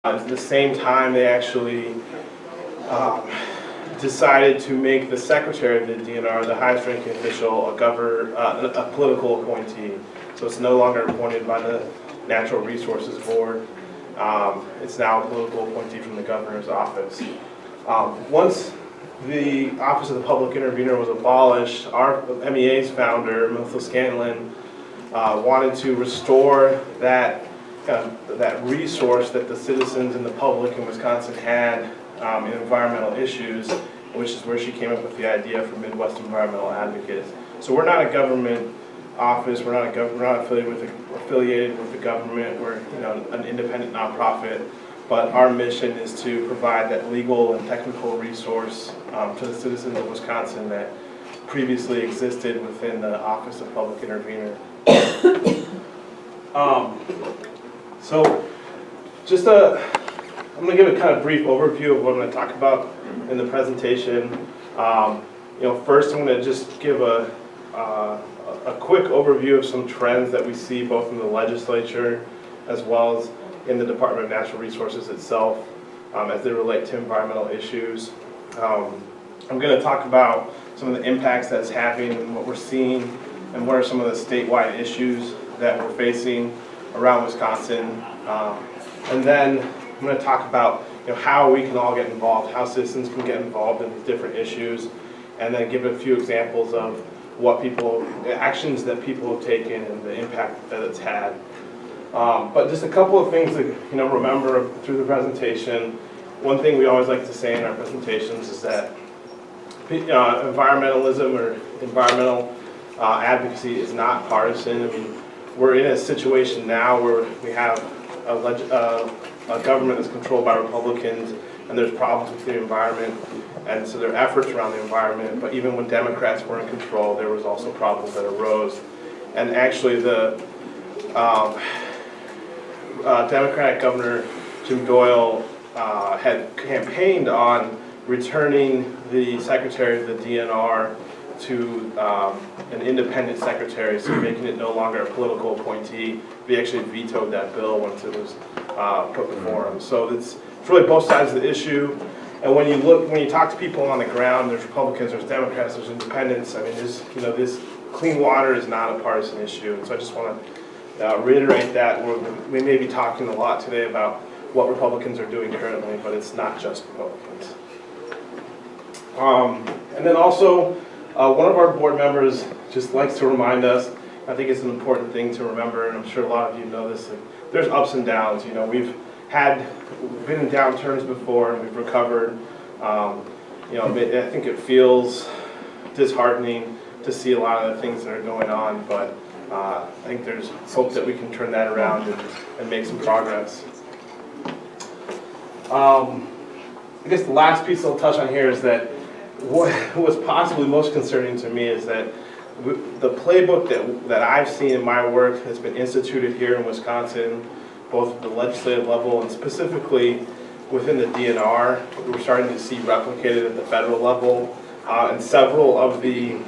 At the same time, they actually decided to make the secretary of the DNR, the highest ranking official, a political appointee. So it's no longer appointed by the Natural Resources Board. It's now a political appointee from the governor's office. Once the Office of the Public Intervenor was abolished, our MEA's founder, Melissa Scanlon, wanted to restore that resource that the citizens and the public in Wisconsin had in environmental issues, which is where she came up with the idea for Midwest Environmental Advocates. So we're not a government office. We're not affiliated with the government. We're an independent nonprofit. But our mission is to provide that legal and technical resource to the citizens of Wisconsin that previously existed within the Office of Public Intervenor. So I'm going to give a kind of brief overview of what I'm going to talk about in the presentation. First I'm going to just give a quick overview of some trends that we see both in the legislature as well as in the Department of Natural Resources itself as they relate to environmental issues. I'm going to talk about some of the impacts that's having and what we're seeing and what are some of the statewide issues that we're facing around Wisconsin. And then I'm going to talk about how we can all get involved, how citizens can get involved in these different issues, and then give a few examples of the actions that people have taken and the impact that it's had. But just a couple of things to remember through the presentation. One thing we always like to say in our presentations is that environmentalism or environmental advocacy is not partisan. I mean, we're in a situation now where we have a government that's controlled by Republicans, and there's problems with the environment, and so there are efforts around the environment. But even when Democrats were in control, there was also problems that arose. And actually, the Democratic Governor Jim Doyle had campaigned on returning the Secretary of the DNR to an independent secretary, so making it no longer a political appointee. He actually vetoed that bill once it was put before him. So it's really both sides of the issue. And when you talk to people on the ground, there's Republicans, there's Democrats, there's independents. I mean, this clean water is not a partisan issue. And so I just want to reiterate that. We may be talking a lot today about what Republicans are doing currently, but it's not just Republicans. And then also, one of our board members just likes to remind us, I think it's an important thing to remember, and I'm sure a lot of you know this, there's ups and downs. We've been in downturns before and we've recovered. I think it feels disheartening to see a lot of the things that are going on, but I think there's hope that we can turn that around and make some progress. I guess the last piece I'll touch on here is that what was possibly most concerning to me is that the playbook that I've seen in my work has been instituted here in Wisconsin, both at the legislative level and specifically within the DNR. We're starting to see replicated at the federal level, and several of the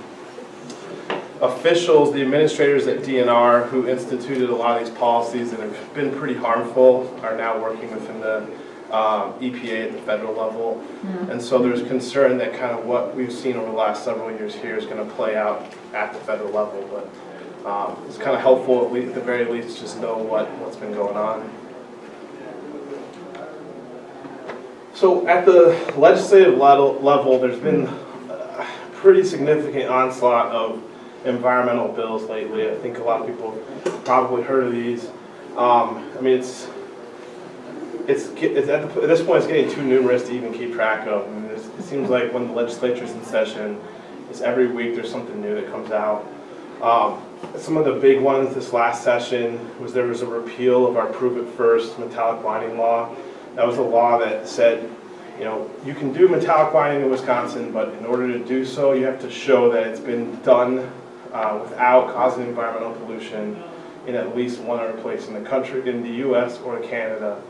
officials, the administrators at DNR who instituted a lot of these policies that have been pretty harmful are now working within the EPA at the federal level. And so there's concern that kind of what we've seen over the last several years here is going to play out at the federal level. But it's kind of helpful, at the very least, just know what's been going on. So at the legislative level, there's been a pretty significant onslaught of environmental bills lately. I think a lot of people have probably heard of these. I mean, at this point, it's getting too numerous to even keep track of. I mean, it seems like when the legislature's in session, it's every week there's something new that comes out. Some of the big ones this last session there was a repeal of our Prove It First metallic lining law. That was a law that said, you can do metallic lining in Wisconsin, but in order to do so, you have to show that it's been done without causing environmental pollution in at least one other place in the country, in the U.S. or Canada.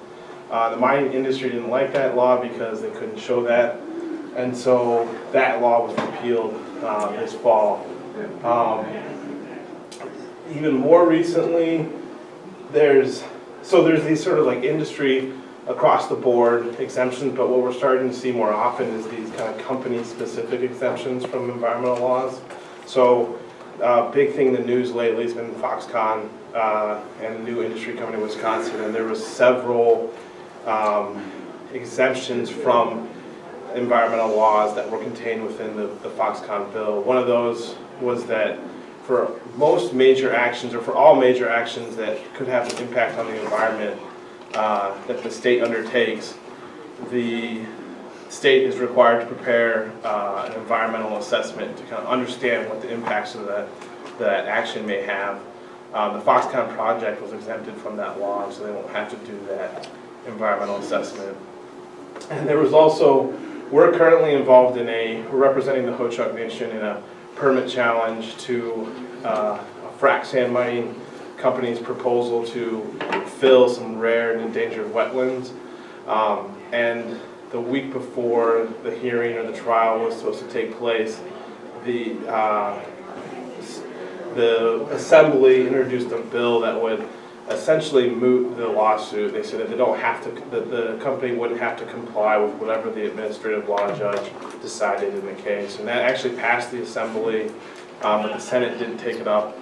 The mining industry didn't like that law because they couldn't show that, and so that law was repealed this fall. Even more recently, there's these sort of like industry across the board exemptions, but what we're starting to see more often is these kind of company-specific exemptions from environmental laws. So big thing in the news lately has been Foxconn and a new industry coming to Wisconsin, and there was several exemptions from environmental laws that were contained within the Foxconn bill. One of those was that for most major actions, or for all major actions that could have an impact on the environment that the state undertakes, the state is required to prepare an environmental assessment to kind of understand what the impacts of that action may have. The Foxconn project was exempted from that law, so they won't have to do that environmental assessment. And there was also, we're currently involved in we're representing the Ho-Chunk Nation in a permit challenge to a frac sand mining company's proposal to fill some rare and endangered wetlands. And the week before the hearing or the trial was supposed to take place, the assembly introduced a bill that would essentially moot the lawsuit. They said that they don't have to, that the company wouldn't have to comply with whatever the administrative law judge decided in the case. And that actually passed the assembly, but the Senate didn't take it up.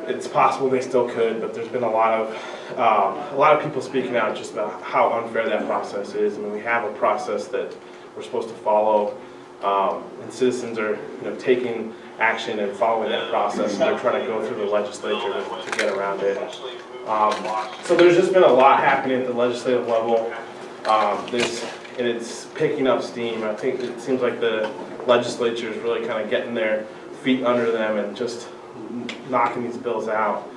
It's possible they still could, but there's been a lot of people speaking out just about how unfair that process is. I mean, we have a process that we're supposed to follow, and citizens are, taking action and following that process, and they're trying to go through the legislature to get around it. So there's just been a lot happening at the legislative level, and it's picking up steam. I think it seems like the legislature is really kind of getting their feet under them and just knocking these bills out.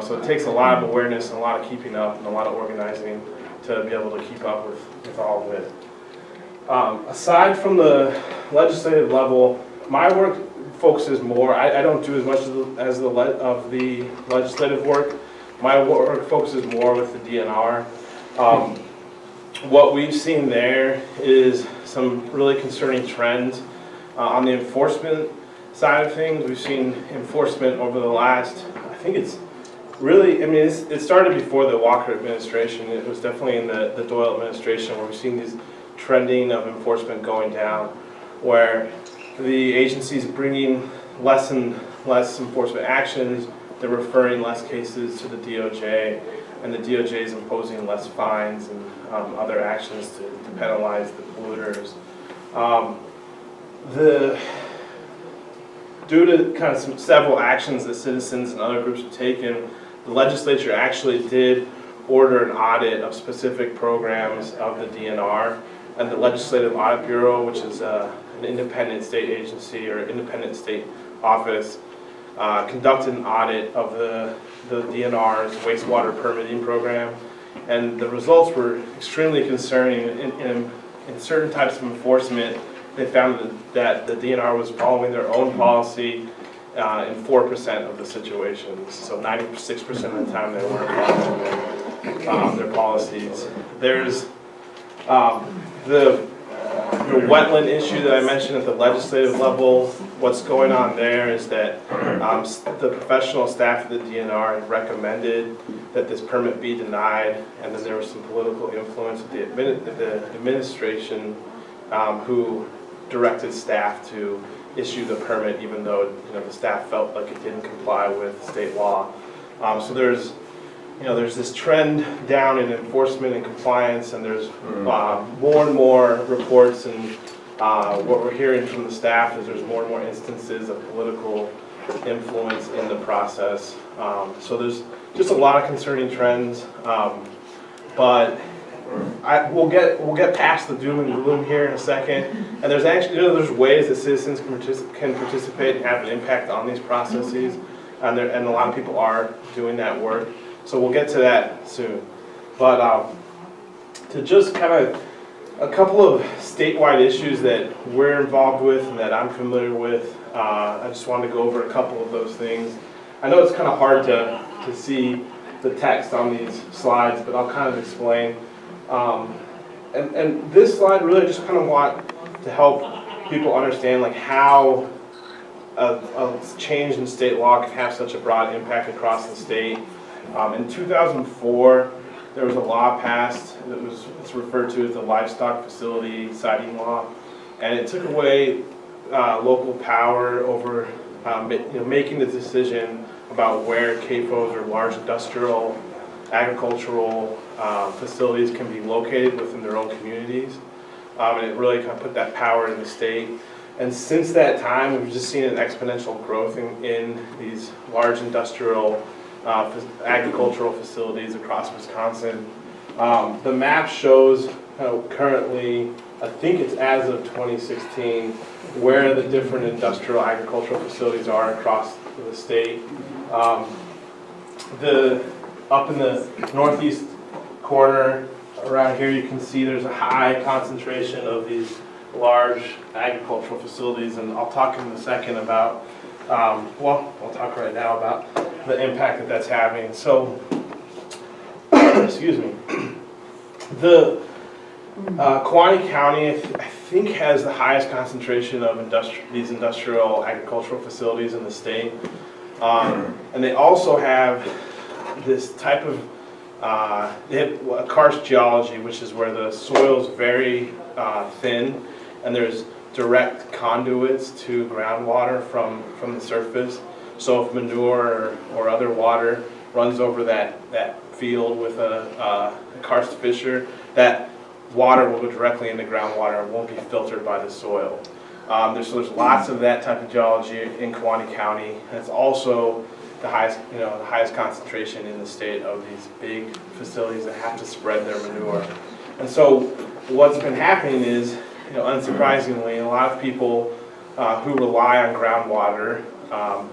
So it takes a lot of awareness and a lot of keeping up and a lot of organizing to be able to keep up with all of it. Aside from the legislative level, my work focuses more, I don't do as much as the legislative work. My work focuses more with the DNR. What we've seen there is some really concerning trends. On the enforcement side of things, we've seen enforcement over the last, I think it's really, it started before the Walker administration. It was definitely in the Doyle administration where we've seen these trending of enforcement going down, where the agency's bringing less and less enforcement actions. They're referring less cases to the DOJ, and the DOJ is imposing less fines and other actions to penalize the polluters. Due to kind of several actions that citizens and other groups have taken, the legislature actually did order an audit of specific programs of the DNR, and the Legislative Audit Bureau, which is an independent state agency or independent state office, conducted an audit of the DNR's wastewater permitting program, and the results were extremely concerning. In certain types of enforcement, they found that the DNR was following their own policy in 4% of the situations. So 96% of the time they weren't following their policies. There's the wetland issue that I mentioned at the legislative level. What's going on there is that the professional staff of the DNR had recommended that this permit be denied, and then there was some political influence of the administration who directed staff to issue the permit, even though the staff felt like it didn't comply with state law. So there's this trend down in enforcement and compliance, and there's more and more reports, and what we're hearing from the staff is there's more and more instances of political influence in the process. So there's just a lot of concerning trends, but we'll get past the doom and gloom here in a second. And there's actually there's ways that citizens can participate and have an impact on these processes, and a lot of people are doing that work. So we'll get to that soon. But to just kind of a couple of statewide issues that we're involved with and that I'm familiar with, I just wanted to go over a couple of those things. I know it's kind of hard to see the text on these slides, but I'll kind of explain. And this slide really just kind of want to help people understand like how a change in state law can have such a broad impact across the state. In 2004, there was a law passed that it's referred to as the Livestock Facility Siting Law, and it took away local power over making the decision about where CAFOs or large industrial agricultural facilities can be located within their own communities. And it really kind of put that power in the state. And since that time, we've just seen an exponential growth in these large industrial agricultural facilities across Wisconsin. The map shows currently, I think it's as of 2016, where the different industrial agricultural facilities are across the state. Up in the northeast corner around here, you can see there's a high concentration of these large agricultural facilities, and I'll talk in a second about, well, I'll talk right now about the impact that that's having. So, excuse me, the Kewanee County, I think, has the highest concentration of these industrial agricultural facilities in the state, and they also have this type of they have a karst geology, which is where the soil is very thin, and there's direct conduits to groundwater from the surface. So if manure or other water runs over that field with a karst fissure, that water will go directly into groundwater and won't be filtered by the soil. There's lots of that type of geology in Kewanee County, and it's also the highest concentration in the state of these big facilities that have to spread their manure. And so what's been happening is, unsurprisingly, a lot of people who rely on groundwater,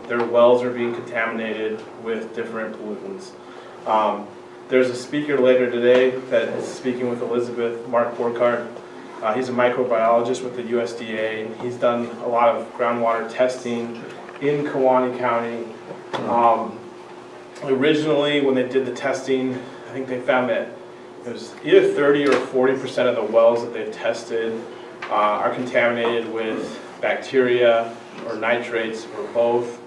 their wells are being contaminated with different pollutants. There's a speaker later today that is speaking with Elizabeth, Mark Borkart. He's a microbiologist with the USDA, and he's done a lot of groundwater testing in Kewanee County. Originally, when they did the testing, I think they found that it was either 30 or 40% of the wells that they've tested are contaminated with bacteria or nitrates or both.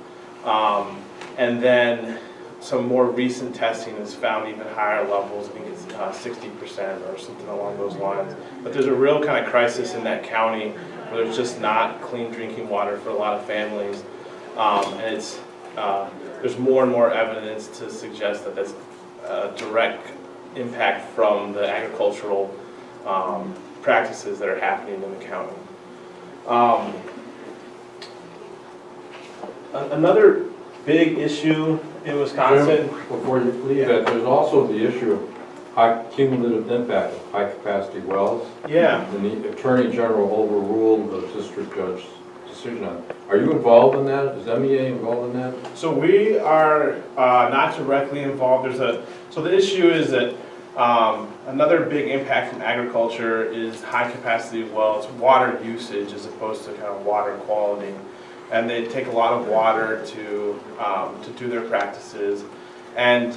And then some more recent testing has found even higher levels. I think it's 60% or something along those lines. But there's a real kind of crisis in that county where there's just not clean drinking water for a lot of families. And it's there's more and more evidence to suggest that that's a direct impact from the agricultural practices that are happening in the county. Another big issue in Wisconsin. Jim, before you leave that, there's also the issue of high cumulative impact of high capacity wells. Yeah. And the Attorney General overruled the district judge's decision on. Are you involved in that? Is MEA involved in that? So we are not directly involved. So the issue is that another big impact from agriculture is high capacity wells, water usage as opposed to kind of water quality. And they take a lot of water to do their practices. And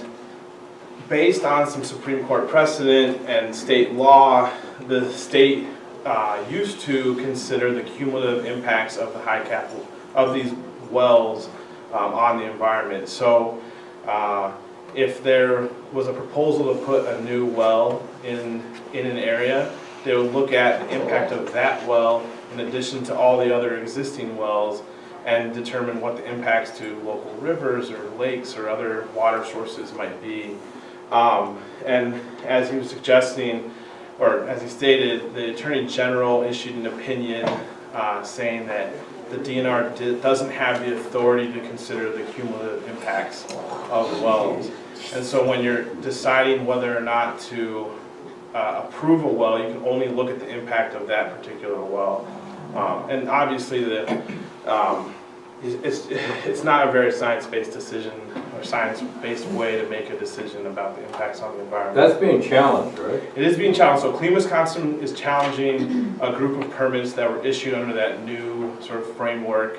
based on some Supreme Court precedent and state law, the state used to consider the cumulative impacts of of these wells on the environment. So if there was a proposal to put a new well in an area, they would look at the impact of that well in addition to all the other existing wells and determine what the impacts to local rivers or lakes or other water sources might be. And as he was suggesting, or as he stated, the Attorney General issued an opinion saying that the DNR doesn't have the authority to consider the cumulative impacts of wells. And so when you're deciding whether or not to approve a well, you can only look at the impact of that particular well. And obviously it's not a very science-based decision or science-based way to make a decision about the impacts on the environment. That's being challenged, right? It is being challenged. So Clean Wisconsin is challenging a group of permits that were issued under that new sort of framework.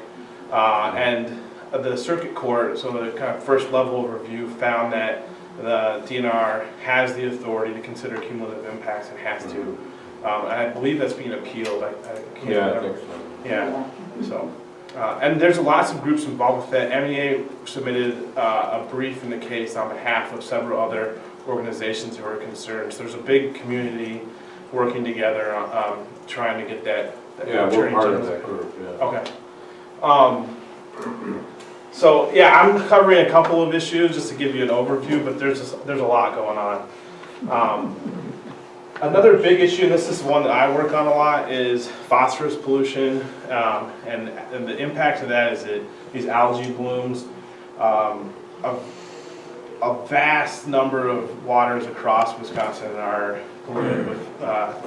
And the circuit court, so the kind of first level of review, found that the DNR has the authority to consider cumulative impacts and has to. And I believe that's being appealed. I can't remember. I think so. Yeah, so. And there's lots of groups involved with that. MEA submitted a brief in the case on behalf of several other organizations who are concerned. So there's a big community working together trying to get that. Yeah, we're part of that group, yeah. Okay. So yeah, I'm covering a couple of issues just to give you an overview, but there's a lot going on. Another big issue, and this is one that I work on a lot, is phosphorus pollution, and the impact of that is that these algae blooms, a vast number of waters across Wisconsin are polluted with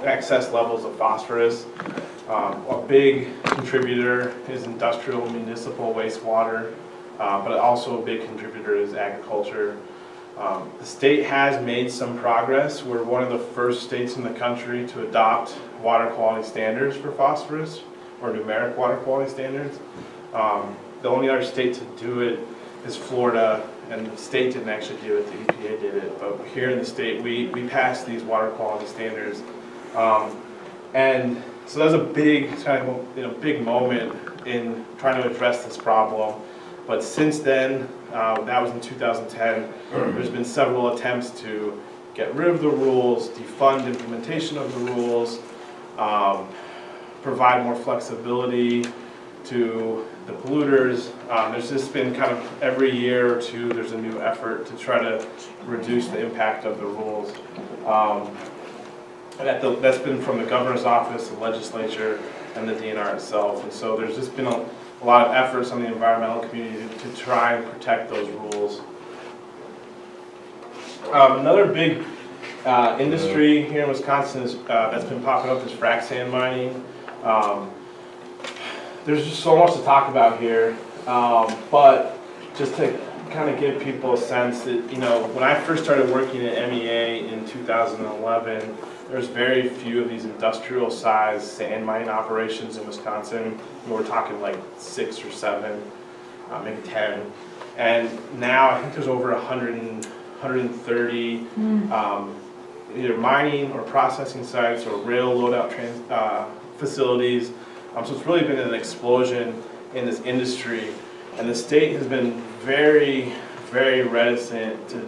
excess levels of phosphorus. A big contributor is industrial municipal wastewater, but also a big contributor is agriculture. The state has made some progress. We're one of the first states in the country to adopt water quality standards for phosphorus, or numeric water quality standards. The only other state to do it is Florida, and the state didn't actually do it, the EPA did it. But here in the state, we passed these water quality standards. And so that was a big, kind of, big moment in trying to address this problem. But since then, that was in 2010, there's been several attempts to get rid of the rules, defund implementation of the rules, provide more flexibility to the polluters. There's just been kind of every year or two, there's a new effort to try to reduce the impact of the rules. And that's been from the governor's office, the legislature, and the DNR itself. And so there's just been a lot of efforts on the environmental community to try and protect those rules. Another big industry here in Wisconsin that's been popping up is frac sand mining. There's just so much to talk about here, but just to kind of give people a sense that, when I first started working at MEA in 2011, there's very few of these industrial-sized sand mining operations in Wisconsin. We're talking like 6 or 7, maybe 10. And now I think there's over 130 either mining or processing sites or rail loadout facilities. So it's really been an explosion in this industry. And the state has been very, very reticent to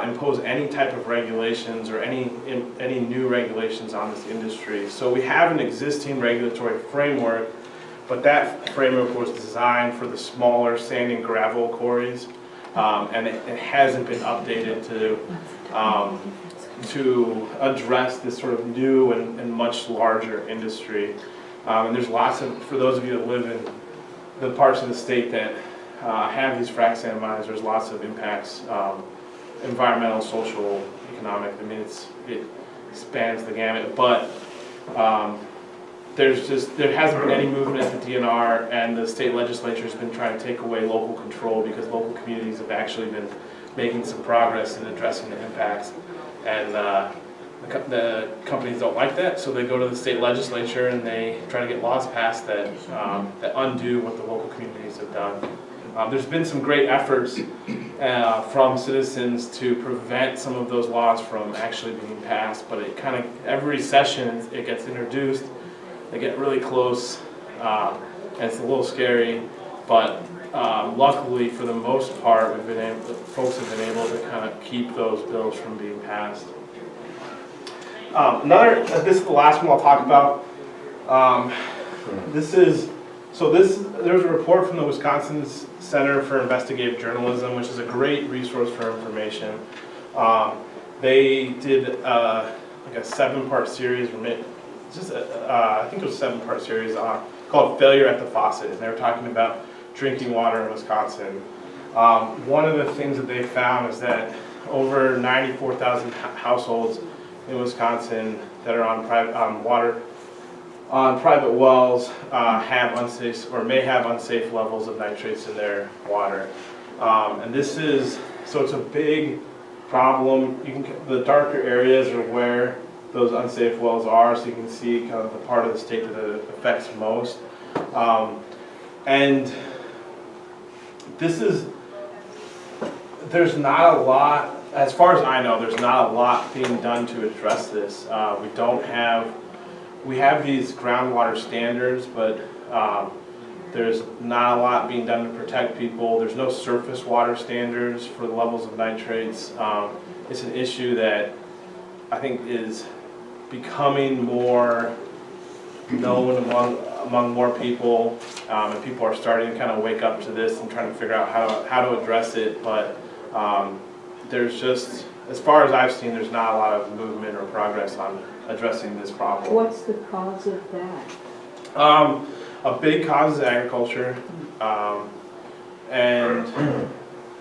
impose any type of regulations or any new regulations on this industry. So we have an existing regulatory framework, but that framework was designed for the smaller sand and gravel quarries, and it hasn't been updated to address this sort of new and much larger industry. And there's lots of, for those of you that live in the parts of the state that have these frac sand mines, there's lots of impacts. Environmental, social, economic. I mean, it spans the gamut. But there hasn't been any movement at the DNR, and the state legislature has been trying to take away local control because local communities have actually been making some progress in addressing the impacts. And the companies don't like that, so they go to the state legislature and they try to get laws passed that undo what the local communities have done. There's been some great efforts from citizens to prevent some of those laws from actually being passed, but it kind of, every session it gets introduced, they get really close, and it's a little scary, but luckily for the most part, folks have been able to kind of keep those bills from being passed. This is the last one I'll talk about. There's a report from the Wisconsin Center for Investigative Journalism, which is a great resource for information. They did like a 7-part series, I think it was a 7-part series called Failure at the Faucet, and they were talking about drinking water in Wisconsin. One of the things that they found is that over 94,000 households in Wisconsin that are on private wells have unsafe or may have unsafe levels of nitrates in their water. And it's a big problem. The darker areas are where those unsafe wells are, so you can see kind of the part of the state that it affects most. And there's not a lot, as far as I know, there's not a lot being done to address this. We have these groundwater standards, but There's not a lot being done to protect people. There's no surface water standards for the levels of nitrates. It's an issue that I think is becoming more known among more people, and people are starting to kind of wake up to this and trying to figure out how to address it. But there's just, as far as I've seen, there's not a lot of movement or progress on addressing this problem. What's the cause of that? A big cause is agriculture, and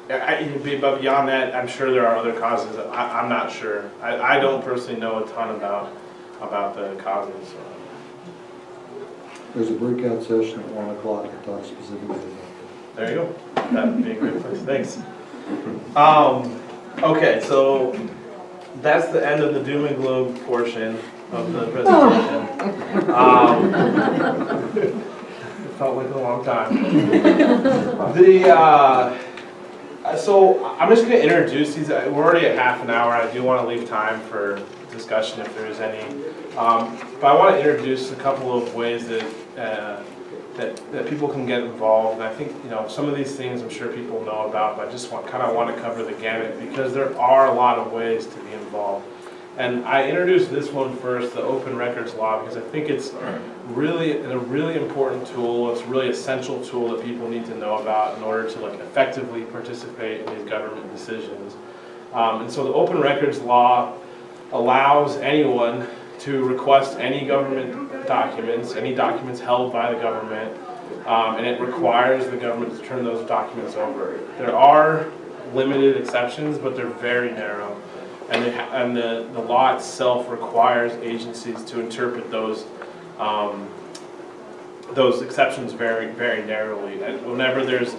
but beyond that, I'm sure there are other causes. I'm not sure. I don't personally know a ton about the causes. There's a breakout session at 1 o'clock to talk specifically about that. There you go. That would be a great place. Thanks. Okay, so that's the end of the doom and gloom portion of the presentation. It felt like a long time. So I'm just going to introduce these. We're already at half an hour. I do want to leave time for discussion if there is any. But I want to introduce a couple of ways that people can get involved. And I think, you know, some of these things I'm sure people know about, but I just kind of want to cover the gamut because there are a lot of ways to be involved. And I introduced this one first, the Open Records Law, because I think it's really a really important tool. It's a really essential tool that people need to know about in order to effectively participate in these government decisions. And so the Open Records Law allows anyone to request any government documents, any documents held by the government, and it requires the government to turn those documents over. There are limited exceptions, but they're very narrow. And the law itself requires agencies to interpret those exceptions very, very narrowly. And whenever it's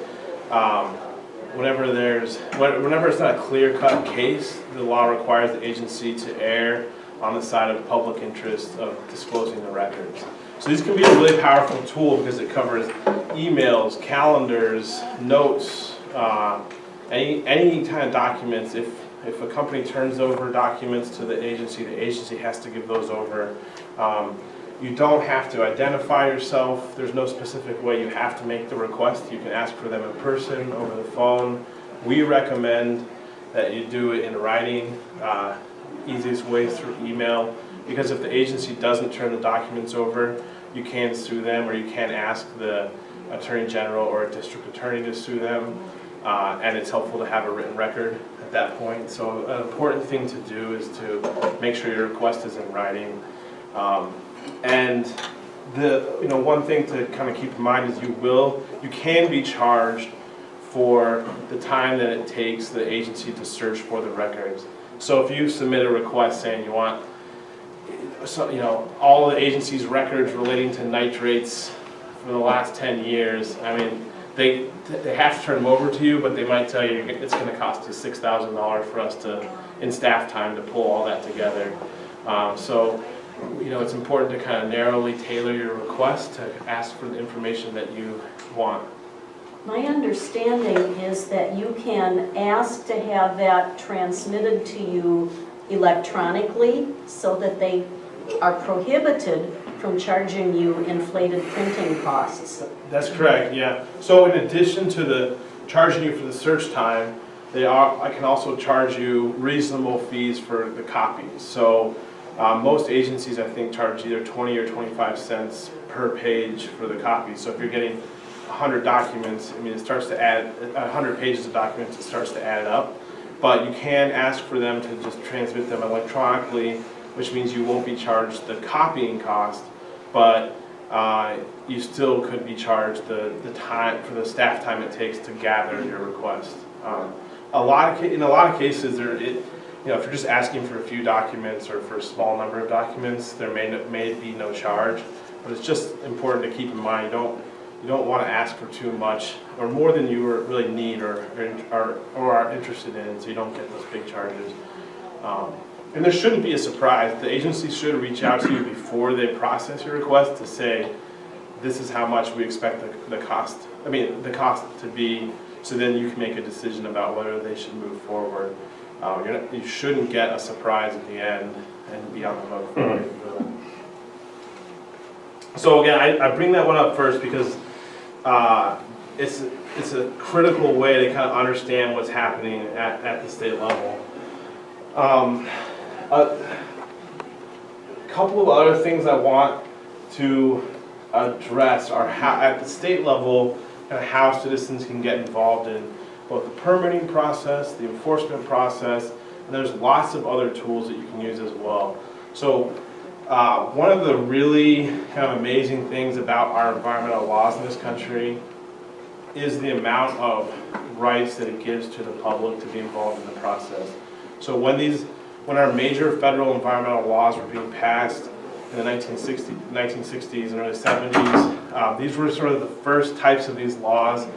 not a clear-cut case, the law requires the agency to err on the side of public interest of disclosing the records. So these can be a really powerful tool because it covers emails, calendars, notes, any kind of documents. If a company turns over documents to the agency has to give those over. You don't have to identify yourself. There's no specific way you have to make the request. You can ask for them in person, over the phone. We recommend that you do it in writing. Easiest way is through email, because if the agency doesn't turn the documents over, you can sue them, or you can ask the Attorney General or a district attorney to sue them, and it's helpful to have a written record at that point. So an important thing to do is to make sure your request is in writing. And one thing to kind of keep in mind is you can be charged for the time that it takes the agency to search for the records. So if you submit a request saying you want all the agency's records relating to nitrates for the last 10 years, I mean, they have to turn them over to you, but they might tell you it's going to cost you $6,000 for us to, in staff time, to pull all that together. So it's important to kind of narrowly tailor your request to ask for the information that you want. My understanding is that you can ask to have that transmitted to you electronically so that they are prohibited from charging you inflated printing costs. That's correct, yeah. So in addition to the charging you for the search time, I can also charge you reasonable fees for the copies. So most agencies, I think, charge either 20 or 25 cents per page for the copies. So if you're getting 100 documents, I mean, it starts to add 100 pages of documents, it starts to add up. But you can ask for them to just transmit them electronically, which means you won't be charged the copying cost, but you still could be charged the time for the staff time it takes to gather your request. In a lot of cases, if you're just asking for a few documents or for a small number of documents, there may be no charge. But it's just important to keep in mind you don't want to ask for too much or more than you really need or are interested in, so you don't get those big charges. And there shouldn't be a surprise. The agency should reach out to you before they process your request to say, this is how much we expect the cost to be, so then you can make a decision about whether they should move forward. You shouldn't get a surprise at the end and be on the hook for it. So again, I bring that one up first because it's a critical way to kind of understand what's happening at the state level. A couple of other things I want to address are how, at the state level, kind of how citizens can get involved in both the permitting process, the enforcement process, and there's lots of other tools that you can use as well. So one of the really kind of amazing things about our environmental laws in this country is the amount of rights that it gives to the public to be involved in the process. So when our major federal environmental laws were being passed in the 1960s and early 70s, these were sort of the first types of these laws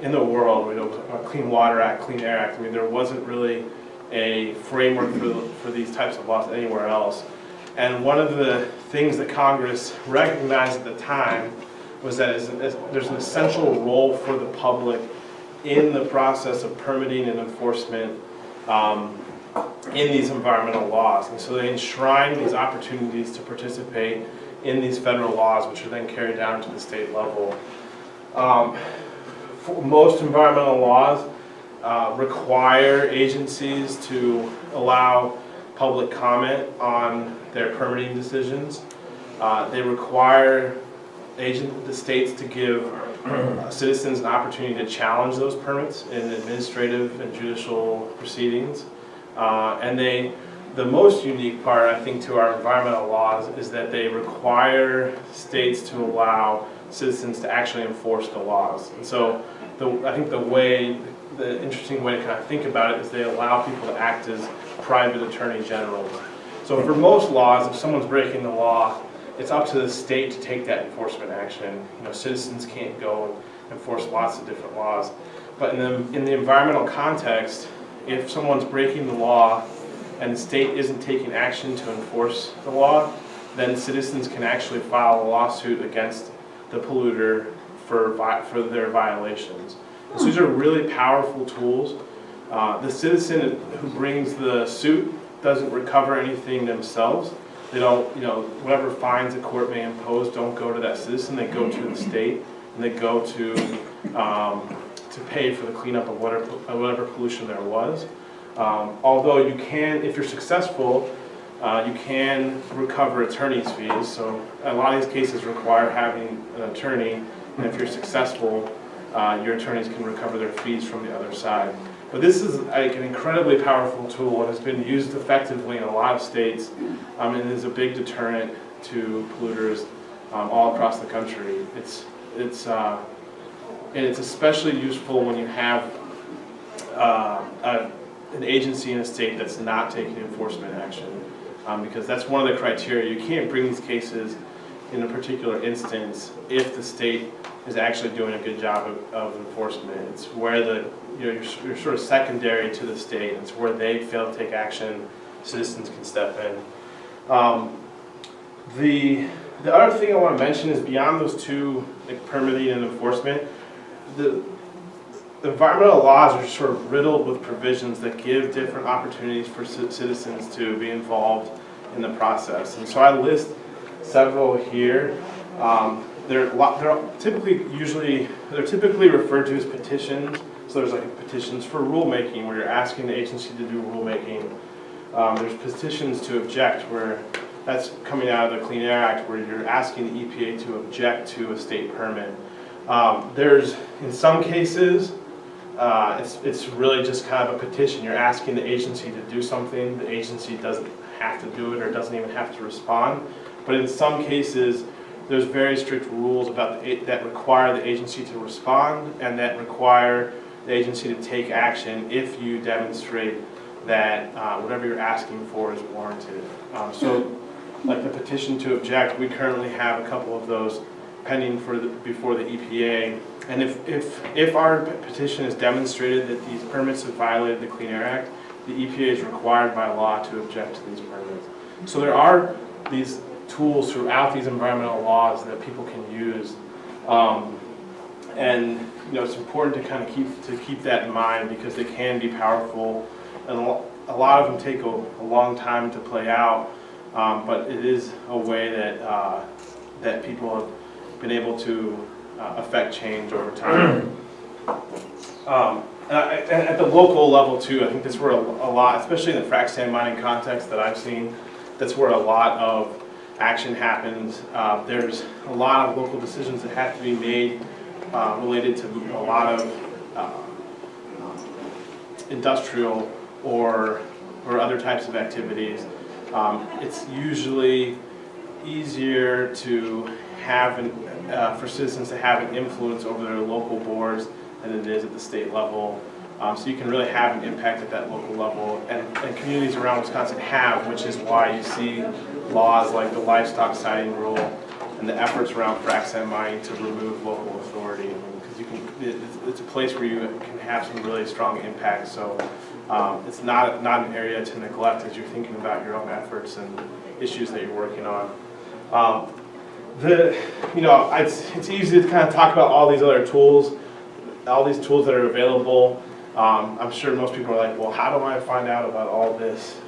in the world. We know Clean Water Act, Clean Air Act. I mean, there wasn't really a framework for these types of laws anywhere else. And one of the things that Congress recognized at the time was that there's an essential role for the public in the process of permitting and enforcement in these environmental laws. And so they enshrine these opportunities to participate in these federal laws, which are then carried down to the state level. For most environmental laws require agencies to allow public comment on their permitting decisions. They require the states to give citizens an opportunity to challenge those permits in administrative and judicial proceedings. And the most unique part, I think, to our environmental laws is that they require states to allow citizens to actually enforce the laws. And so I think the interesting way to kind of think about it is they allow people to act as private attorney generals. So for most laws, if someone's breaking the law, it's up to the state to take that enforcement action. You know, citizens can't go and enforce lots of different laws. But in the environmental context, if someone's breaking the law and the state isn't taking action to enforce the law, then citizens can actually file a lawsuit against the polluter for their violations. So these are really powerful tools. The citizen who brings the suit doesn't recover anything themselves. They don't, whatever fines the court may impose don't go to that citizen. They go to the state, and they go to pay for the cleanup of whatever pollution there was. Although you can, if you're successful, you can recover attorney's fees. So a lot of these cases require having an attorney, and if you're successful, your attorneys can recover their fees from the other side. But this is like an incredibly powerful tool and has been used effectively in a lot of states, and is a big deterrent to polluters all across the country. And it's especially useful when you have an agency in a state that's not taking enforcement action, because that's one of the criteria. You can't bring these cases in a particular instance if the state is actually doing a good job of enforcement. It's where you're sort of secondary to the state. It's where they fail to take action, citizens can step in. The other thing I want to mention is beyond those two, like permitting and enforcement, the environmental laws are sort of riddled with provisions that give different opportunities for citizens to be involved in the process. And so I list several here. They're typically referred to as petitions. So there's like petitions for rulemaking, where you're asking the agency to do rulemaking. There's petitions to object, where that's coming out of the Clean Air Act, where you're asking the EPA to object to a state permit. There's, in some cases, it's really just kind of a petition. You're asking the agency to do something. The agency doesn't have to do it or doesn't even have to respond. But in some cases, there's very strict rules that require the agency to respond and that require the agency to take action if you demonstrate that whatever you're asking for is warranted. So, like the petition to object, we currently have a couple of those pending before the EPA. And if our petition is demonstrated that these permits have violated the Clean Air Act, the EPA is required by law to object to these permits. So there are these tools throughout these environmental laws that people can use, and it's important to kind of keep that in mind, because they can be powerful, and a lot of them take a long time to play out, but it is a way that people have been able to affect change over time. And at the local level too, I think that's where a lot, especially in the frac sand mining context that I've seen, that's where a lot of action happens. There's a lot of local decisions that have to be made related to a lot of industrial or other types of activities. It's usually easier to have for citizens to have an influence over their local boards than it is at the state level. So you can really have an impact at that local level, and communities around Wisconsin have, which is why you see laws like the livestock siting rule and the efforts around frac sand mining to remove local authority. Because it's a place where you can have some really strong impact. So it's not an area to neglect as you're thinking about your own efforts and issues that you're working on. It's easy to kind of talk about all these other tools, all these tools that are available. I'm sure most people are like, well, how do I find out about all this?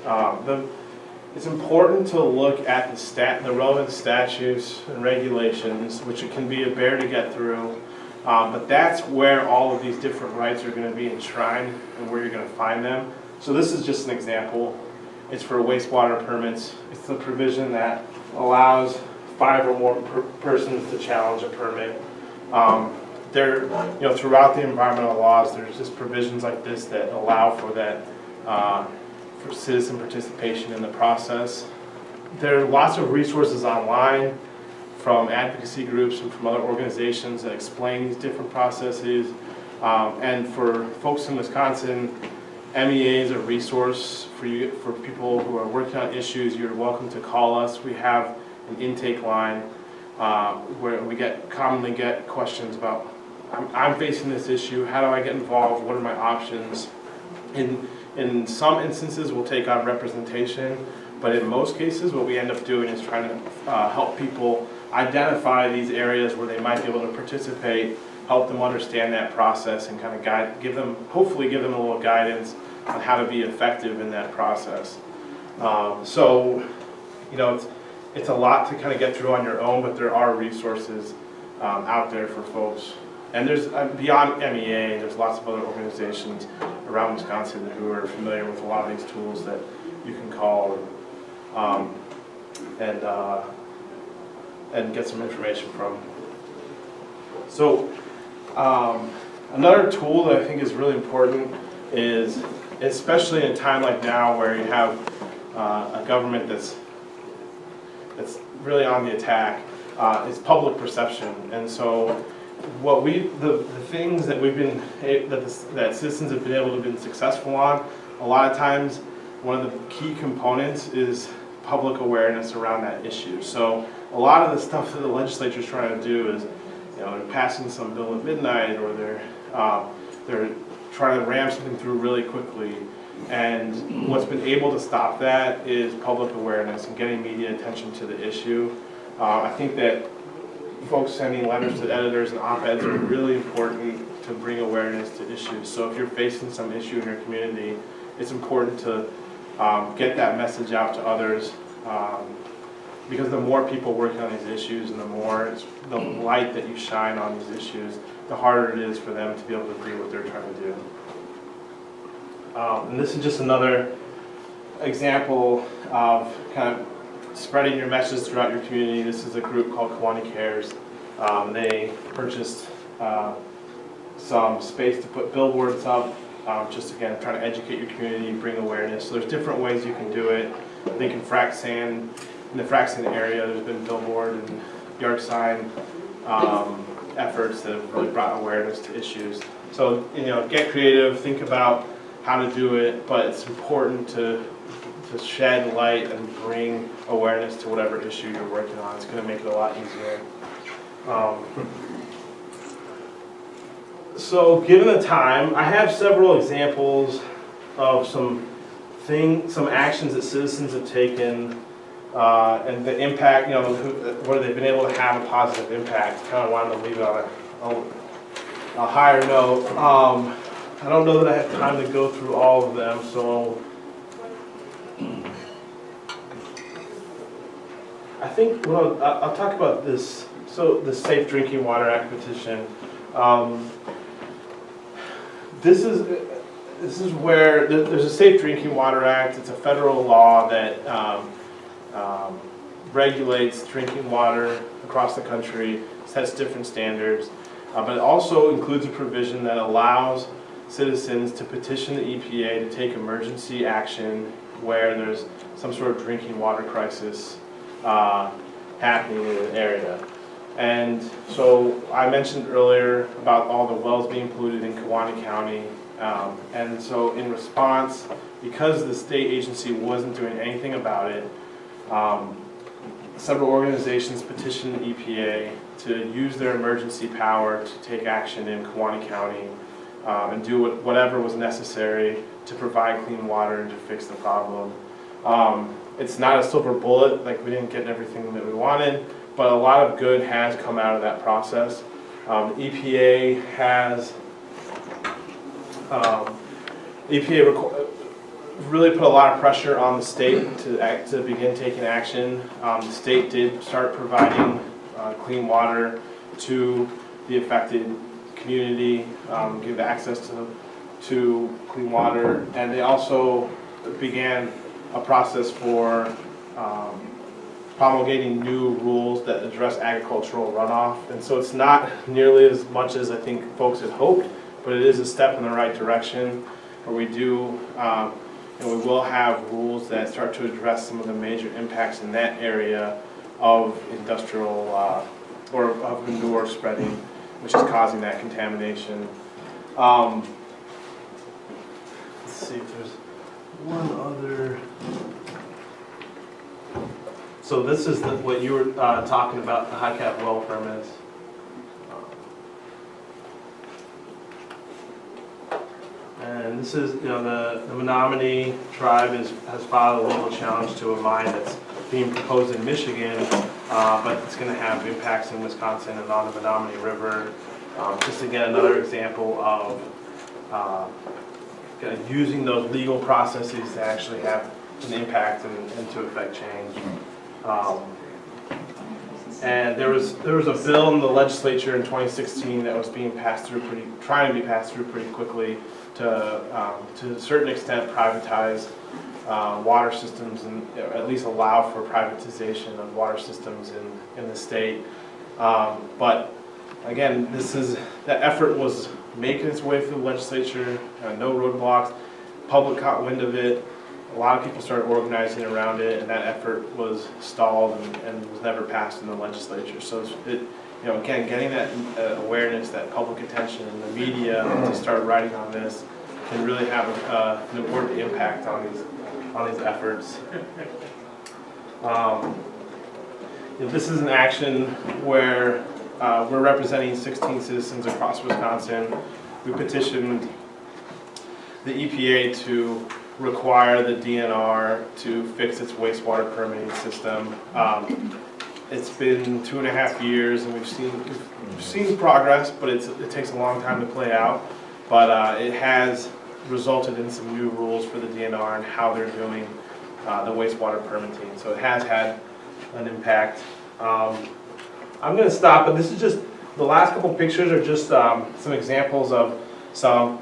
It's important to look at the relevant statutes and regulations, which it can be a bear to get through. But that's where all of these different rights are going to be enshrined and where you're going to find them. So this is just an example. It's for wastewater permits. It's the provision that allows 5 or more persons to challenge a permit. Throughout the environmental laws, there's just provisions like this that allow for that, for citizen participation in the process. There are lots of resources online from advocacy groups and from other organizations that explain these different processes. And for folks in Wisconsin, MEA is a resource for people who are working on issues. You're welcome to call us. We have an intake line where we commonly get questions about, I'm facing this issue, how do I get involved, what are my options? In some instances we'll take on representation, but in most cases what we end up doing is trying to help people identify these areas where they might be able to participate, help them understand that process, and kind of hopefully give them a little guidance on how to be effective in that process. It's a lot to kind of get through on your own, but there are resources out there for folks. And there's, beyond MEA, there's lots of other organizations around Wisconsin who are familiar with a lot of these tools that you can call and get some information from. So another tool that I think is really important is, especially in a time like now where you have a government that's really on the attack, is public perception. And so the things that that citizens have been able to be successful on, a lot of times one of the key components is public awareness around that issue. So a lot of the stuff that the legislature is trying to do is, they're passing some bill at midnight, or they're trying to ram something through really quickly. And what's been able to stop that is public awareness and getting media attention to the issue. I think that folks sending letters to editors and op-eds are really important to bring awareness to issues. So if you're facing some issue in your community, it's important to get that message out to others, because the more people working on these issues and the light that you shine on these issues, the harder it is for them to be able to do what they're trying to do. And this is just another example of kind of spreading your message throughout your community. This is a group called Ronnie Cares. They purchased some space to put billboards up, just again trying to educate your community, bring awareness. So there's different ways you can do it. I think in the Frac Sand area, there's been billboard and yard sign efforts that have really brought awareness to issues. So get creative, think about how to do it, but it's important to shed light and bring awareness to whatever issue you're working on. It's going to make it a lot easier. So given the time, I have several examples of some actions that citizens have taken and the impact, where they've been able to have a positive impact. Kind of wanted to leave it on a higher note. I don't know that I have time to go through all of them, so I think I'll talk about this So the Safe Drinking Water Act petition. This is where there's a Safe Drinking Water Act. It's a federal law that regulates drinking water across the country, sets different standards, but it also includes a provision that allows citizens to petition the EPA to take emergency action where there's some sort of drinking water crisis happening in an area. And so I mentioned earlier about all the wells being polluted in Kewanee County. And so in response, because the state agency wasn't doing anything about it, several organizations petitioned the EPA to use their emergency power to take action in Kewanee County and do whatever was necessary to provide clean water and to fix the problem. It's not a silver bullet, like we didn't get everything that we wanted, but a lot of good has come out of that process. EPA has really put a lot of pressure on the state to begin taking action. The state did start providing clean water to the affected community, give access to clean water, and they also began a process for promulgating new rules that address agricultural runoff. And so it's not nearly as much as I think folks had hoped, but it is a step in the right direction where we do, and we will have rules that start to address some of the major impacts in that area of industrial or of manure spreading, which is causing that contamination. Let's see if there's one other. So this is what you were talking about, the high cap well permits. And this is, the Menominee tribe has filed a legal challenge to a mine that's being proposed in Michigan, but it's going to have impacts in Wisconsin and on the Menominee River. Just again, another example of kind of using those legal processes to actually have an impact and to affect change. And there was a bill in the legislature in 2016 that was being passed through trying to be passed through pretty quickly to a certain extent privatize water systems and at least allow for privatization of water systems in the state. But again, that effort was making its way through the legislature, no roadblocks, public caught wind of it. A lot of people started organizing around it, and that effort was stalled and was never passed in the legislature. So again, getting that awareness, that public attention, and the media to start writing on this can really have an important impact on these efforts. This is an action where we're representing 16 citizens across Wisconsin. We petitioned the EPA to require the DNR to fix its wastewater permitting system. It's been 2.5 years, and we've seen progress, but it takes a long time to play out. But it has resulted in some new rules for the DNR and how they're doing the wastewater permitting. So it has had an impact. I'm going to stop, but this is just the last couple pictures are just some examples of some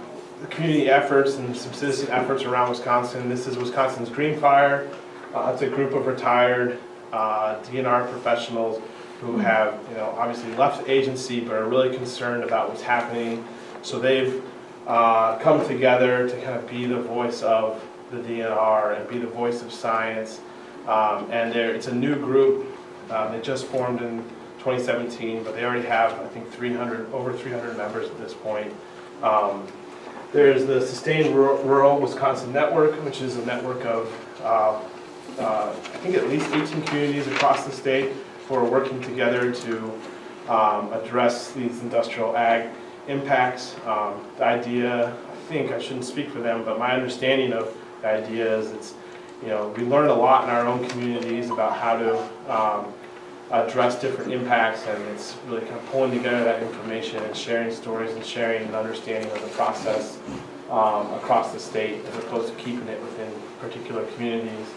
community efforts and some citizen efforts around Wisconsin. This is Wisconsin's Green Fire. It's a group of retired DNR professionals who have, obviously left the agency but are really concerned about what's happening. So they've come together to kind of be the voice of the DNR and be the voice of science. And it's a new group. They just formed in 2017, but they already have, I think, over 300 members at this point. There's the Sustained Rural Wisconsin Network, which is a network of, I think, at least 18 communities across the state who are working together to address these industrial ag impacts. The idea, I think, I shouldn't speak for them, but my understanding of the idea is we learned a lot in our own communities about how to address different impacts, and it's really kind of pulling together that information and sharing stories and sharing an understanding of the process across the state as opposed to keeping it within particular communities.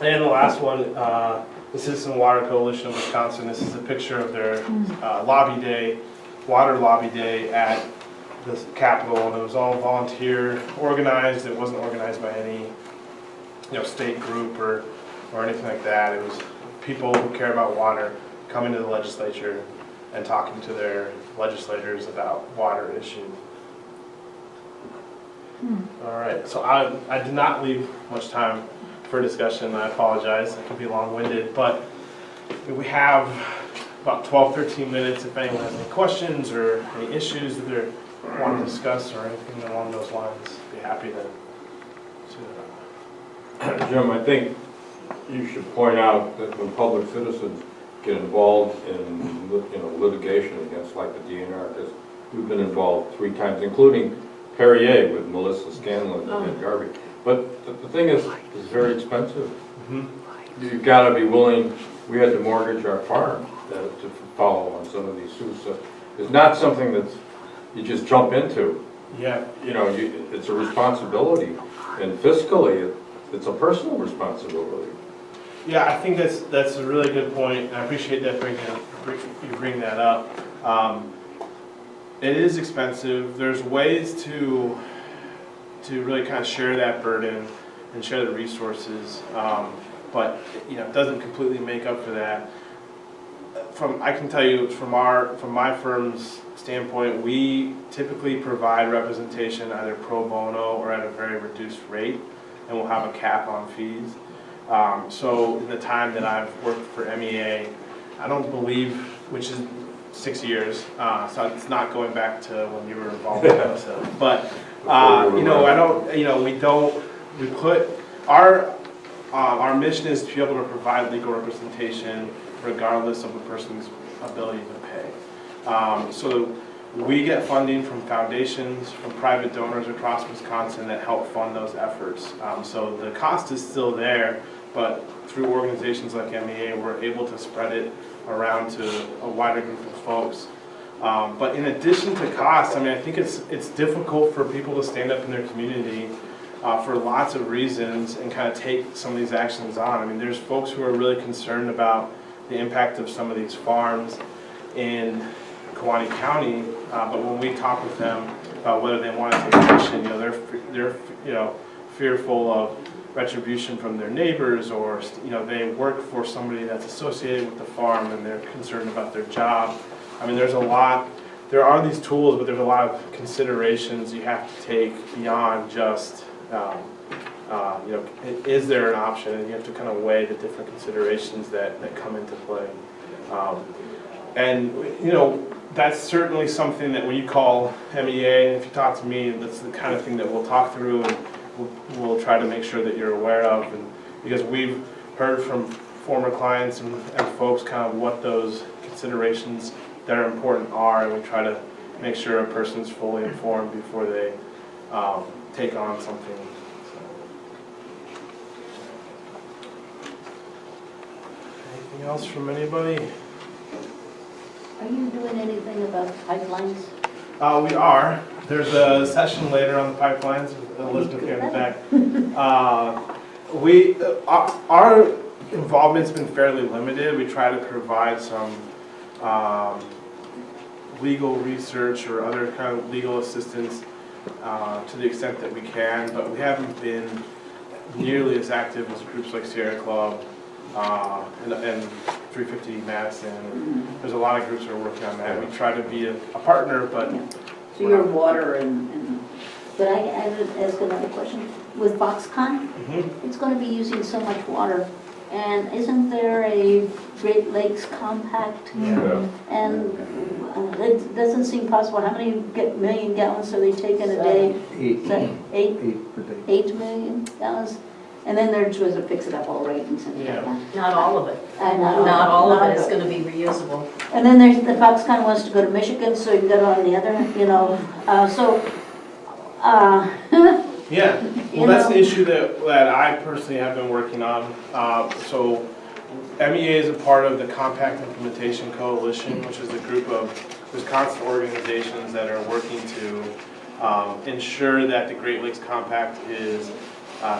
And the last one, the Citizen Water Coalition of Wisconsin. This is a picture of their lobby day, water lobby day at the Capitol, and it was all volunteer organized. It wasn't organized by any, state group or anything like that. It was people who care about water coming to the legislature and talking to their legislators about water issues. All right, so I did not leave much time for discussion. I apologize, I could be long-winded, but we have about 12, 13 minutes if anyone has any questions or any issues that they want to discuss or anything along those lines. Be happy to Jim, I think you should point out that when public citizens get involved in litigation against like the DNR, because we've been involved 3 times, including Perrier with Melissa Scanlon and Ed Garvey. But the thing is, it's very expensive. You've got to be willing. We had to mortgage our farm to follow on some of these suits. So it's not something that you just jump into. Yeah. It's a responsibility, and fiscally, it's a personal responsibility. Yeah, I think that's a really good point. I appreciate that you bring that up. It is expensive. There's ways to really kind of share that burden and share the resources, but it doesn't completely make up for that. I can tell you from my firm's standpoint, we typically provide representation either pro bono or at a very reduced rate, and we'll have a cap on fees. So in the time that I've worked for MEA, I don't believe, which is 6 years, so it's not going back to when you were involved with us. But our mission is to be able to provide legal representation regardless of a person's ability to pay. So we get funding from foundations, from private donors across Wisconsin that help fund those efforts. So the cost is still there, but through organizations like MEA, we're able to spread it around to a wider group of folks. But in addition to cost, I think it's difficult for people to stand up in their community for lots of reasons and kind of take some of these actions on. There's folks who are really concerned about the impact of some of these farms in Kewanee County, but when we talk with them about whether they want to take action, they're fearful of retribution from their neighbors, or they work for somebody that's associated with the farm and they're concerned about their job. There are these tools, but there's a lot of considerations you have to take beyond just is there an option, and you have to kind of weigh the different considerations that come into play. That's certainly something that when you call MEA, and if you talk to me, that's the kind of thing that we'll talk through and we'll try to make sure that you're aware of. And because we've heard from former clients and folks kind of what those considerations that are important are, and we try to make sure a person's fully informed before they take on something. Anything else from anybody? Are you doing anything about pipelines? We are. There's a session later on the pipelines with Elizabeth here in the back. Our involvement's been fairly limited. We try to provide some legal research or other kind of legal assistance to the extent that we can, but we haven't been nearly as active as groups like Sierra Club and 350 Madison. There's a lot of groups that are working on that. We try to be a partner, but... So you're water and... But I would ask another question. With Foxconn, it's going to be using so much water. And isn't there a Great Lakes Compact? Yeah. And it doesn't seem possible. How many million gallons are they taking a day? 8. 8 per day. 8 million gallons? And then they're supposed to fix it up all right and send it Yeah. back. Not all of it. Not all of it is going to be reusable. And then there's the Foxconn wants to go to Michigan, so you can go on the other, Yeah, well, that's the issue that I personally have been working on. So MEA is a part of the Compact Implementation Coalition, which is a group of Wisconsin organizations that are working to ensure that the Great Lakes Compact is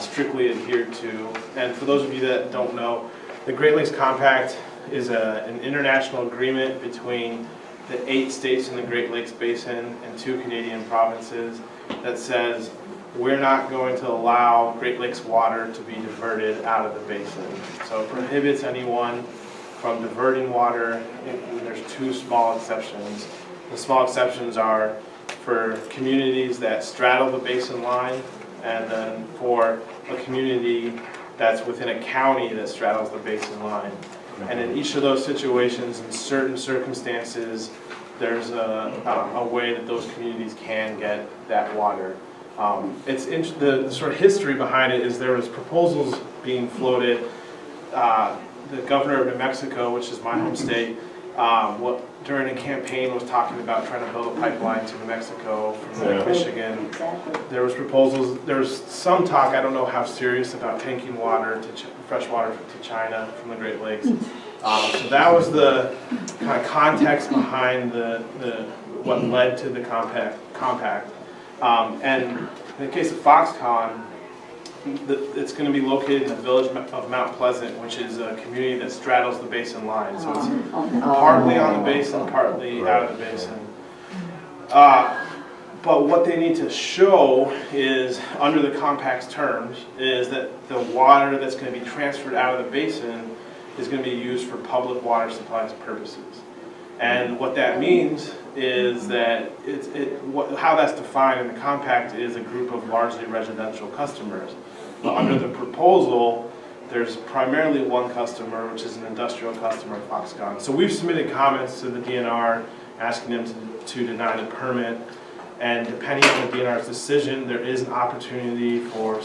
strictly adhered to. And for those of you that don't know, the Great Lakes Compact is an international agreement between the 8 states in the Great Lakes Basin and 2 Canadian provinces that says we're not going to allow Great Lakes water to be diverted out of the basin. So it prohibits anyone from diverting water, and there's 2 small exceptions. The small exceptions are for communities that straddle the basin line, and then for a community that's within a county that straddles the basin line. And in each of those situations, in certain circumstances, there's a way that those communities can get that water. The sort of history behind it is there was proposals being floated. The governor of New Mexico, which is my home state, during a campaign was talking about trying to build a pipeline to New Mexico from Lake Michigan. Exactly. There was proposals, there was some talk, I don't know how serious, about tanking water, fresh water to China from the Great Lakes. So that was the kind of context behind what led to the compact. And in the case of Foxconn, it's going to be located in the village of Mount Pleasant, which is a community that straddles the basin line. So it's partly on the basin, partly out of the basin. But what they need to show is, under the compact's terms, is that the water that's going to be transferred out of the basin is going to be used for public water supplies purposes. And what that means is that how that's defined in the compact is a group of largely residential customers. But under the proposal, there's primarily one customer, which is an industrial customer, Foxconn. So we've submitted comments to the DNR asking them to deny the permit. And depending on the DNR's decision, there is an opportunity for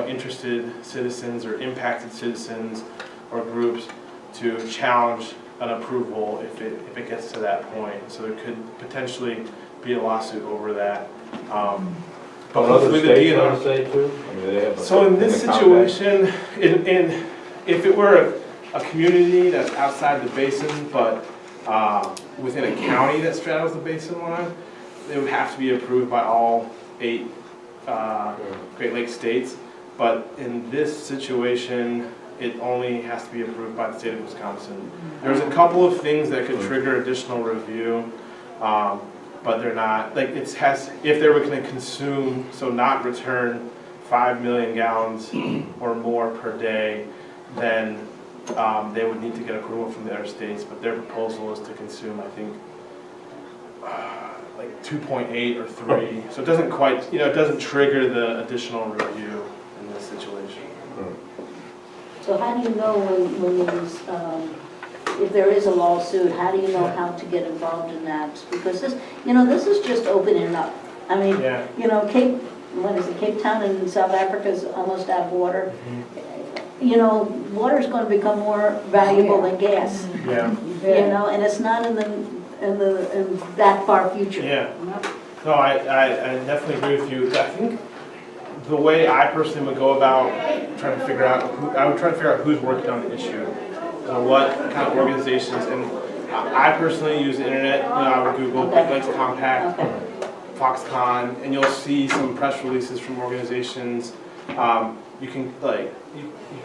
interested citizens or impacted citizens or groups to challenge an approval if it gets to that point. So there could potentially be a lawsuit over that. But hopefully the DNR. Say too? I mean, they have So in this situation, if it were a community that's outside the basin, but within a county that straddles the basin line, it would have to be approved by all 8 Great Lakes states. But in this situation, it only has to be approved by the state of Wisconsin. There's a couple of things that could trigger additional review, but they're not, like if they were going to consume, so not return 5 million gallons or more per day, then they would need to get approval from the other states. But their proposal is to consume, I think, like 2.8 or 3. So it doesn't quite, it doesn't trigger the additional review in this situation. So how do you know when there's, if there is a lawsuit, how do you know how to get involved in that? Because this is just opening up. I mean, Cape Town in South Africa is almost out of water. Mm-hmm. Water is going to become more valuable than gas. Yeah. And it's not in that far future. Yeah. No, I definitely agree with you. I think the way I personally would go about trying to figure out who's working on the issue, what kind of organizations, and I personally use the internet. I would Google Great Lakes Compact, Foxconn, and you'll see some press releases from organizations. You can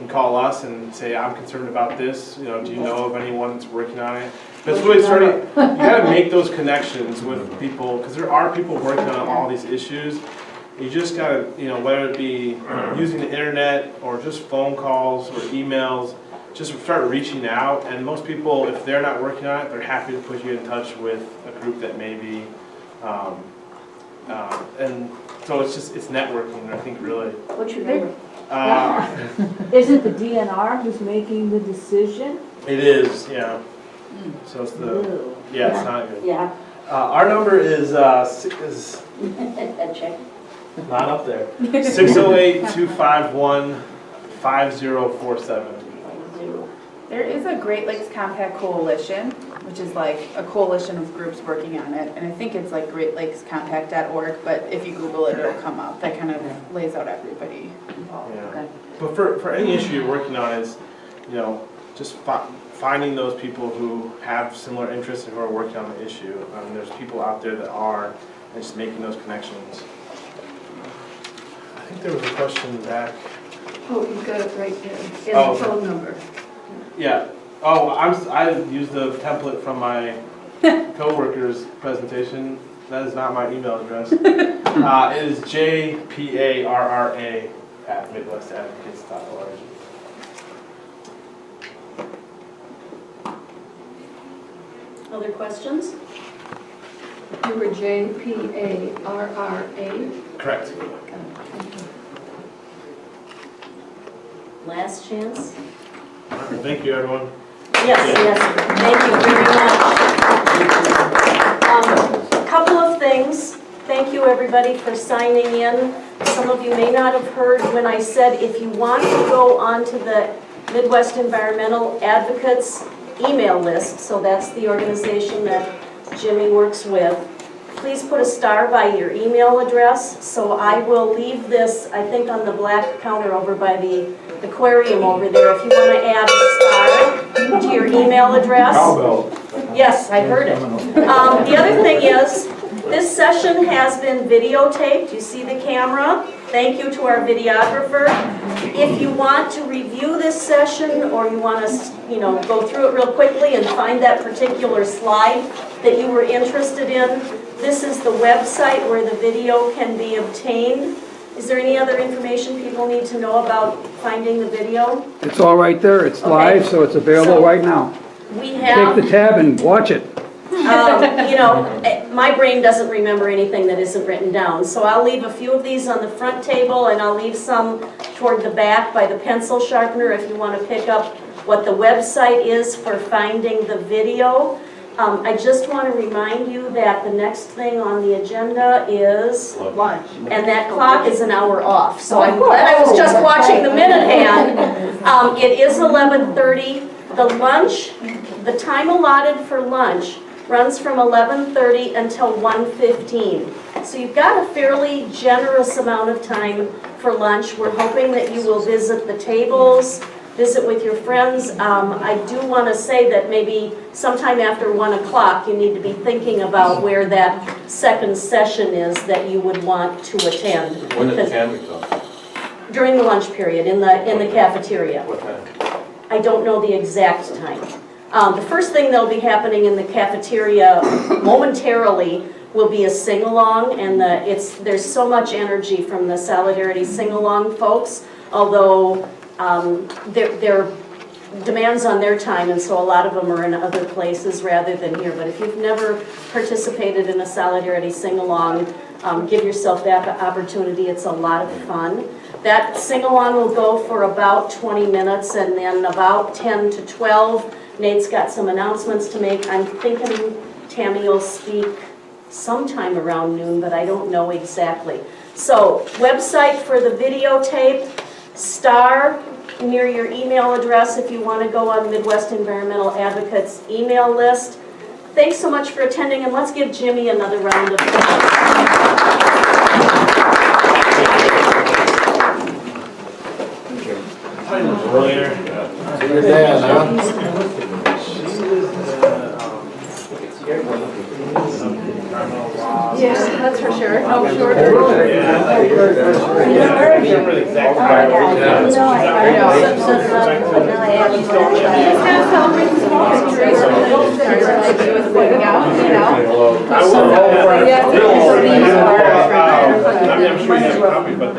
call us and say, I'm concerned about this. Do you know of anyone that's working on it? But it's really starting. You got to make those connections with people, because there are people working on all these issues. You just got to, whether it be using the internet or just phone calls or emails, just start reaching out. And most people, if they're not working on it, they're happy to put you in touch with a group that may be. And so it's networking, I think, really. What's your number? Is it the DNR who's making the decision? It is, yeah. So it's it's not good. Yeah. Our number is Check. not up there. 608-251-5047. There is a Great Lakes Compact Coalition, which is like a coalition of groups working on it, and I think it's like greatlakescompact.org, but if you Google it, it'll come up. That kind of lays out everybody involved. Yeah. Okay. But for any issue you're working on is, just finding those people who have similar interests and who are working on the issue. There's people out there that are, and just making those connections. I think there was a question back Oh, you got it right there. And Oh. the phone number. Yeah. Oh, I used the template from my coworker's presentation. That is not my email address. It is jparra@midwestadvocates.org. Other questions? You were JPARRA. Correct. Last chance? Thank you, everyone. Yes, thank you very much. Couple of things. Thank you, everybody, for signing in. Some of you may not have heard when I said if you want to go onto the Midwest Environmental Advocates email list, so that's the organization that Jimmy works with, please put a star by your email address. So I will leave this, I think, on the black counter over by the aquarium over there. If you want to add a star to your email address. Cowbell. Yes, I heard it. The other thing is, this session has been videotaped. You see the camera? Thank you to our videographer. If you want to review this session or you want to, go through it real quickly and find that particular slide that you were interested in, this is the website where the video can be obtained. Is there any other information people need to know about finding the video? It's all right there, it's Okay. live, so it's available So- right now. We Take have, the tab and watch it. my brain doesn't remember anything that isn't written down. So I'll leave a few of these on the front table and I'll leave some toward the back by the pencil sharpener if you want to pick up what the website is for finding the video. I just want to remind you that the next thing on the agenda is lunch. And that clock is an hour off. So I'm glad I was just watching the minute hand. It is 11:30. The time allotted for lunch runs from 11:30 until 1:15. So you've got a fairly generous amount of time for lunch. We're hoping that you will visit the tables, visit with your friends. I do want to say that maybe sometime after 1 o'clock, you need to be thinking about where that second session is that you would want to attend. When is Tammy come? During the lunch period in the cafeteria. What time? I don't know the exact time. The first thing that'll be happening in the cafeteria momentarily will be a sing-along, and there's so much energy from the Solidarity sing-along folks, although their demands on their time, and so a lot of them are in other places rather than here. But if you've never participated in a Solidarity sing-along, give yourself that opportunity. It's a lot of fun. That sing-along will go for about 20 minutes, and then about 10 to 12, Nate's got some announcements to make. I'm thinking Tammy will speak sometime around noon, but I don't know exactly. So, website for the videotape, star near your email address if you want to go on Midwest Environmental Advocates email list. Thanks so much for attending, and let's give Jimmy another round of applause. Earlier. Your dad, huh? Yeah, that's for sure. Oh, sure. I remember the exact I Just kind of celebrate the small victories. Like he was pointing out, I will. Yeah, I'm sure you have a copy, but